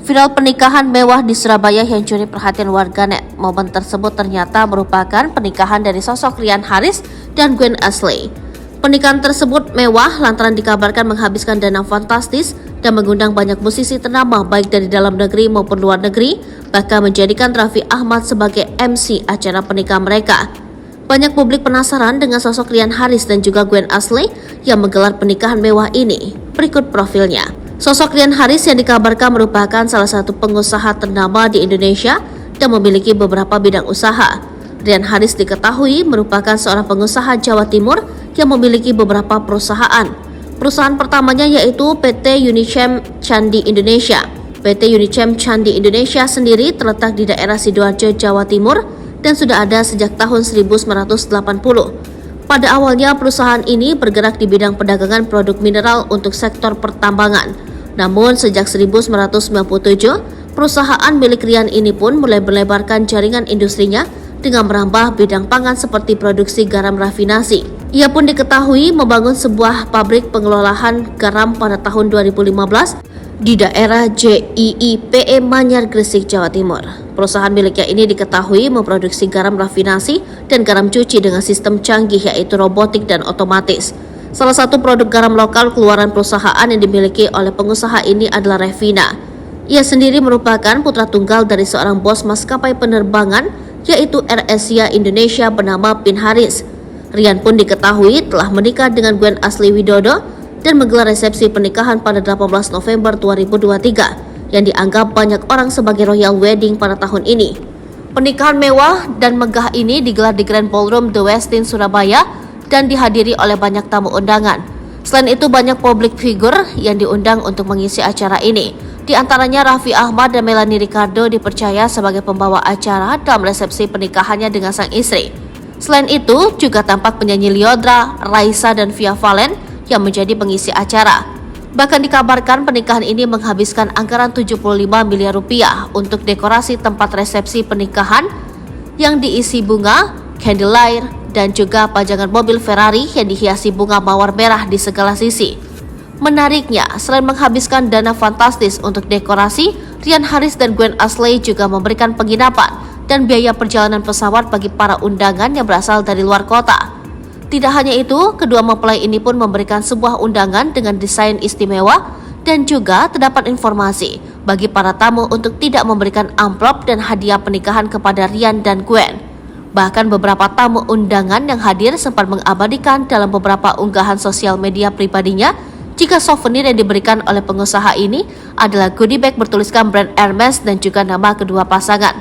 Viral pernikahan mewah di Surabaya yang curi perhatian warganet. Momen tersebut ternyata merupakan pernikahan dari sosok Rian Harris dan Gwen Ashley. Pernikahan tersebut mewah lantaran dikabarkan menghabiskan dana fantastis dan mengundang banyak musisi ternama baik dari dalam negeri maupun luar negeri, bahkan menjadikan Raffi Ahmad sebagai MC acara pernikahan mereka. Banyak publik penasaran dengan sosok Rian Harris dan juga Gwen Ashley yang menggelar pernikahan mewah ini. Berikut profilnya. Sosok Rian Harris yang dikabarkan merupakan salah satu pengusaha ternama di Indonesia dan memiliki beberapa bidang usaha. Rian Harris diketahui merupakan seorang pengusaha Jawa Timur yang memiliki beberapa perusahaan. Perusahaan pertamanya yaitu PT Unichem Candi Indonesia. PT Unichem Candi Indonesia sendiri terletak di daerah Sidoarjo, Jawa Timur dan sudah ada sejak tahun 1980. Pada awalnya perusahaan ini bergerak di bidang perdagangan produk mineral untuk sektor pertambangan. Namun sejak 1997, perusahaan milik Rian ini pun mulai melebarkan jaringan industrinya dengan merambah bidang pangan seperti produksi garam rafinasi. Ia pun diketahui membangun sebuah pabrik pengelolaan garam pada tahun 2015 di daerah JIIPE Manyar, Gresik, Jawa Timur. Perusahaan miliknya ini diketahui memproduksi garam rafinasi dan garam cuci dengan sistem canggih yaitu robotik dan otomatis. Salah satu produk garam lokal keluaran perusahaan yang dimiliki oleh pengusaha ini adalah Revina. Ia sendiri merupakan putra tunggal dari seorang bos maskapai penerbangan yaitu AirAsia Indonesia bernama Pin Haris. Rian pun diketahui telah menikah dengan Gwen Ashley Widodo dan menggelar resepsi pernikahan pada 18 November 2023 yang dianggap banyak orang sebagai royal wedding pada tahun ini. Pernikahan mewah dan megah ini digelar di Grand Ballroom The Westin Surabaya dan dihadiri oleh banyak tamu undangan. Selain itu banyak public figure yang diundang untuk mengisi acara ini. Di antaranya Raffi Ahmad dan Melanie Ricardo dipercaya sebagai pembawa acara dalam resepsi pernikahannya dengan sang istri. Selain itu juga tampak penyanyi Lyodra, Raisa dan Via Valen yang menjadi pengisi acara. Bahkan dikabarkan pernikahan ini menghabiskan anggaran 75 miliar rupiah untuk dekorasi tempat resepsi pernikahan yang diisi bunga, candlelight, dan juga pajangan mobil Ferrari yang dihiasi bunga mawar merah di segala sisi. Menariknya, selain menghabiskan dana fantastis untuk dekorasi, Rian Harris dan Gwen Ashley juga memberikan penginapan dan biaya perjalanan pesawat bagi para undangan yang berasal dari luar kota. Tidak hanya itu, kedua mempelai ini pun memberikan sebuah undangan dengan desain istimewa dan juga terdapat informasi bagi para tamu untuk tidak memberikan amplop dan hadiah pernikahan kepada Rian dan Gwen. Bahkan beberapa tamu undangan yang hadir sempat mengabadikan dalam beberapa unggahan sosial media pribadinya jika souvenir yang diberikan oleh pengusaha ini adalah goodie bag bertuliskan brand Hermes dan juga nama kedua pasangan.